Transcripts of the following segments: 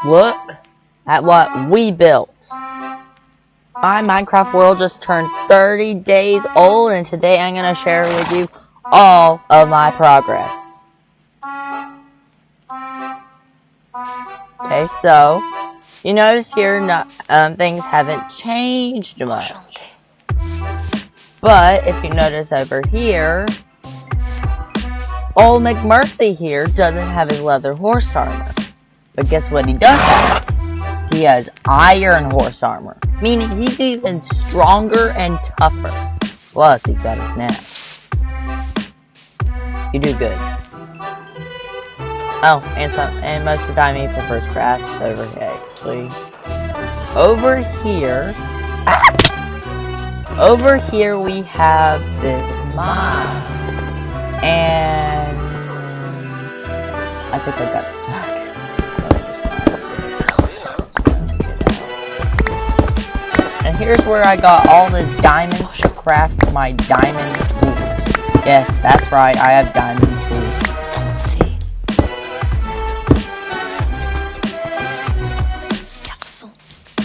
look at what we built. My Minecraft world just turned 30 days old, and today I'm going to share with you all of my progress. Okay, so you notice here things haven't changed much. But if you notice over here, old McMurphy here doesn't have his leather horse armor. But guess what he does have? He has iron horse armor, meaning he's even stronger and tougher. Plus, he's got his nap. You do good. Oh, and most of the time he prefers grass over hay, please. Over here we have this mine, and I think I got stuck. And here's where I got all the diamonds to craft my diamond tools. Yes, that's right, I have diamond tools.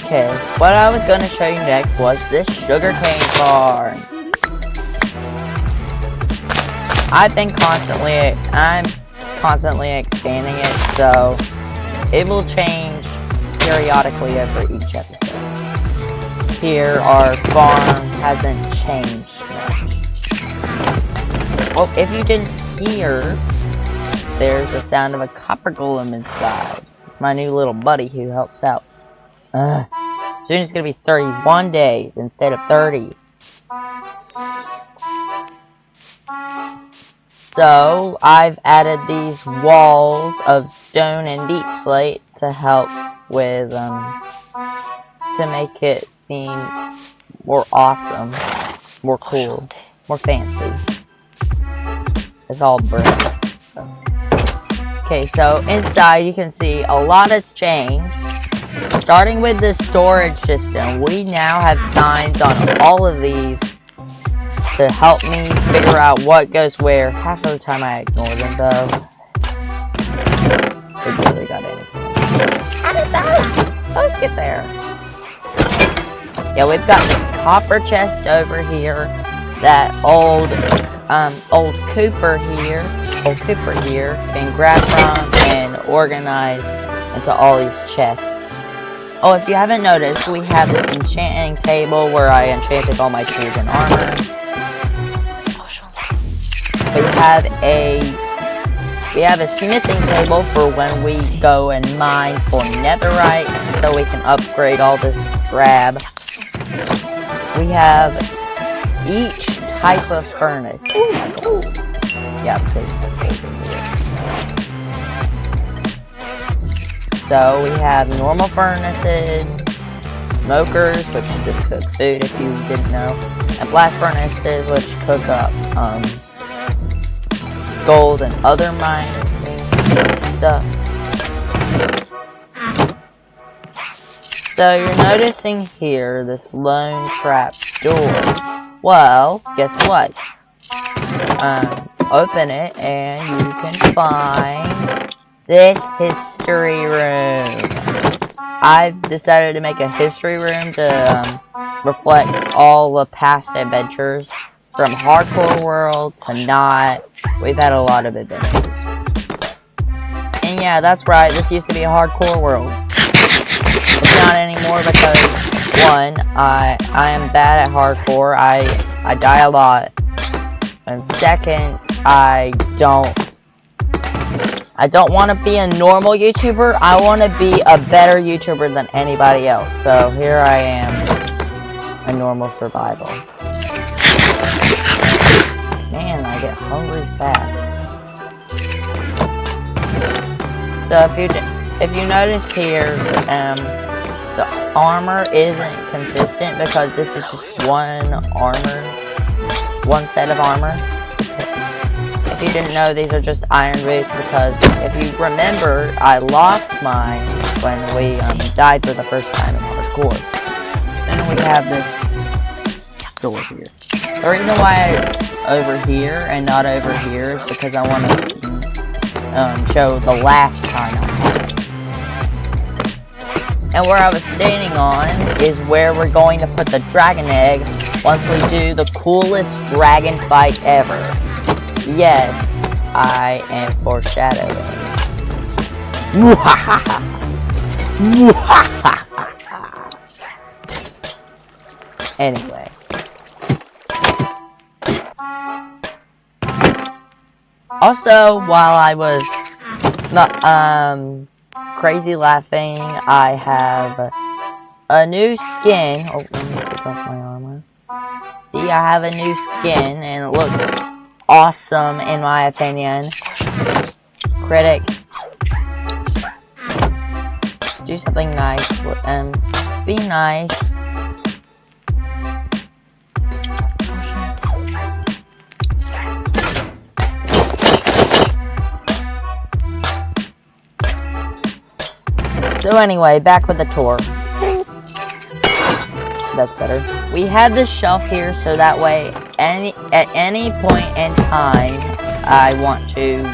Okay, what I was going to show you next was this sugarcane farm. I'm constantly expanding it, so it will change periodically over each episode. Here, our farm hasn't changed much. Oh, if you didn't hear, there's the sound of a copper golem inside. It's my new little buddy who helps out. Soon it's gonna be 31 days instead of 30. So I've added these walls of stone and deep slate to help with to make it seem more awesome, more cool, more fancy. It's all bricks. Okay, so inside you can see a lot has changed. Starting with the storage system, we now have signs on all of these to help me figure out what goes where. Half of the time I ignore them though. They barely got anything. How did that? Let's get there. Yeah, we've got this copper chest over here. That old Cooper here can grab from and organize into all these chests. Oh, if you haven't noticed, we have this enchanting table where I enchanted all my tools and armor. We have a smithing table for when we go and mine for netherite, so we can upgrade all this grab. We have each type of furnace. Ooh. Yeah, so we have normal furnaces, smokers, which just cook food if you didn't know, and blast furnaces, which cook up gold and other mining stuff. So you're noticing here this lone trap door. Well, guess what? Open it and you can find this history room. I've decided to make a history room to reflect all the past adventures from hardcore world to not. We've had a lot of adventures. And yeah, that's right, this used to be a hardcore world. It's not anymore because, one, I am bad at hardcore. I die a lot. And second, I don't want to be a normal YouTuber. I want to be a better YouTuber than anybody else. So here I am, a normal survival. Man, I get hungry fast. So if you notice here, the armor isn't consistent because this is just one set of armor. If you didn't know, these are just iron boots because if you remember, I lost mine when we died for the first time in hardcore. Then we have this sword here. The reason why it's over here and not over here is because I want to show the last time I had it. And where I was standing on is where we're going to put the dragon egg once we do the coolest dragon fight ever. Yes, I am foreshadowing. Anyway. Also, while I was crazy laughing, I have a new skin. Oh, let me take off my armor. See, I have a new skin, and it looks awesome in my opinion. Critics, do something nice. Be nice. So anyway, back with the tour. That's better. We have this shelf here so that way at any point in time I want to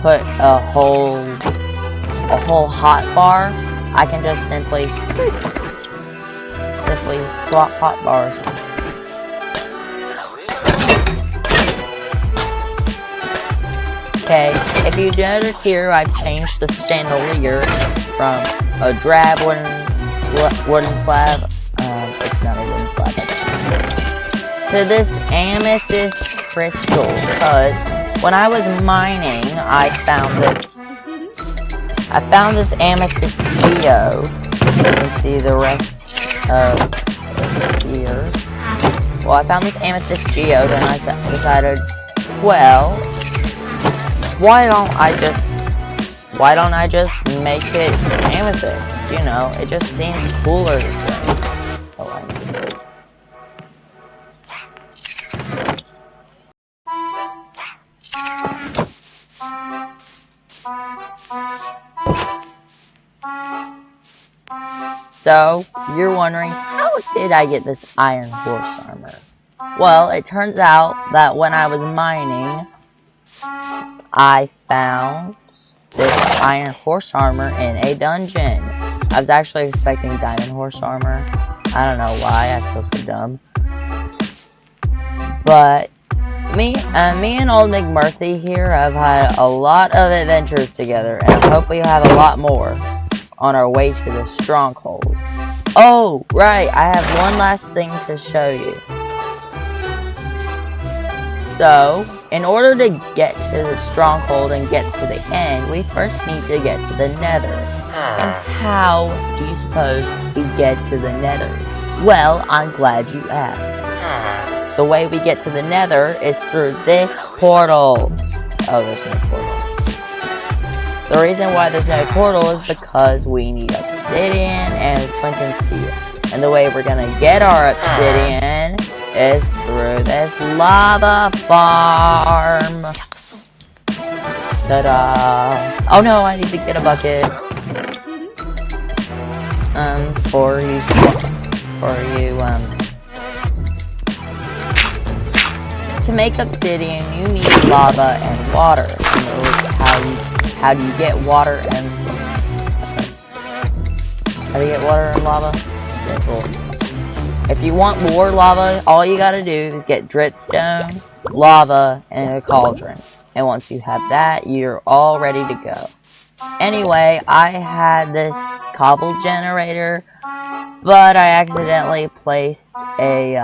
put a whole hot bar, I can just simply swap hot bars. Okay, if you notice here, I've changed the chandelier from a drab wooden slab, it's not a wooden slab, to this amethyst crystal, because when I was mining, I found this amethyst geo, so you can see the rest of here. Well, I found this amethyst geo, then I decided, well, why don't I just make it amethyst? You know, it just seems cooler this way. Oh, I need to sleep. So, you're wondering, how did I get this iron horse armor? Well, it turns out that when I was mining, I found this iron horse armor in a dungeon. I was actually expecting diamond horse armor. I don't know why, I feel so dumb. But me and old McMurphy here have had a lot of adventures together, and I hope we have a lot more on our way to the stronghold. Oh, right, I have one last thing to show you. So, in order to get to the stronghold and get to the end, we first need to get to the nether. And how do you suppose we get to the nether? Well, I'm glad you asked. The way we get to the nether is through this portal. Oh, there's no portal. The reason why there's no portal is because we need obsidian and flint and steel. And the way we're gonna get our obsidian is through this lava farm. Ta-da! Oh no, I need to get a bucket. To make obsidian, you need lava and water. How do you get water and lava? Simple. If you want more lava, all you gotta do is get dripstone, lava, and a cauldron. And once you have that, you're all ready to go. Anyway, I had this cobble generator, but I accidentally placed a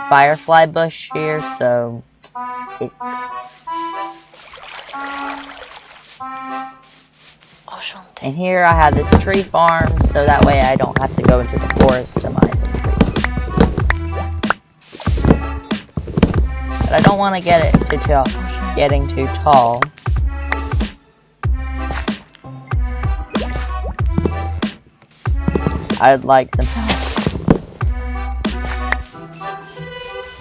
firefly bush here, so it's... And here I have this tree farm, so that way I don't have to go into the forest to mine some trees. But I don't want to get it getting too tall. I'd like some help.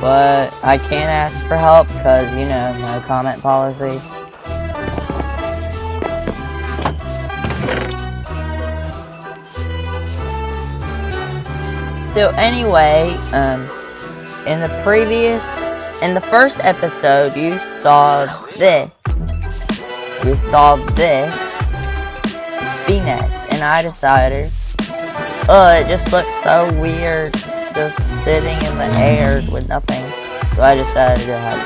But I can't ask for help because, you know, no comment policy. So anyway, in the first episode, you saw this. You saw this bee nest, and I decided, it just looks so weird, just sitting in the air with nothing. So I decided to have it.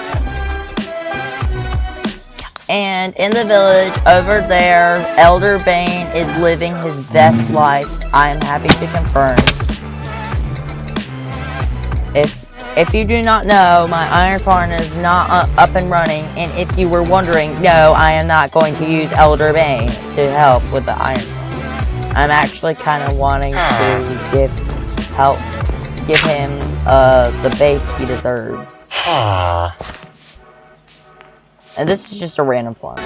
And in the village over there, Elder Bane is living his best life. I am happy to confirm. If you do not know, my iron farm is not up and running, and if you were wondering, no, I am not going to use Elder Bane to help with the iron farm. I'm actually kind of wanting to give him the base he deserves. And this is just a random farm.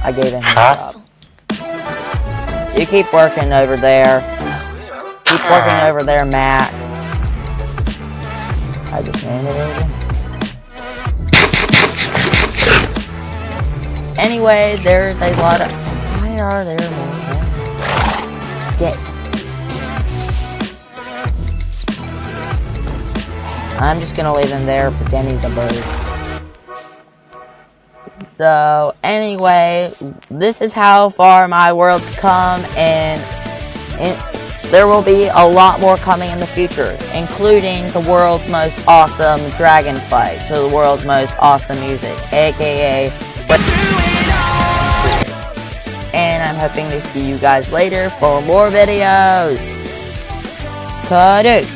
I gave him his job. You keep working over there. Keep working over there, Matt. I just named it over. Anyway, there's a lot of... Why are there more? Get. I'm just gonna leave him there, pretend he's a bird. So, anyway, this is how far my world's come, and there will be a lot more coming in the future, including the world's most awesome dragon fight to the world's most awesome music, aka... And I'm hoping to see you guys later for more videos. Cut it!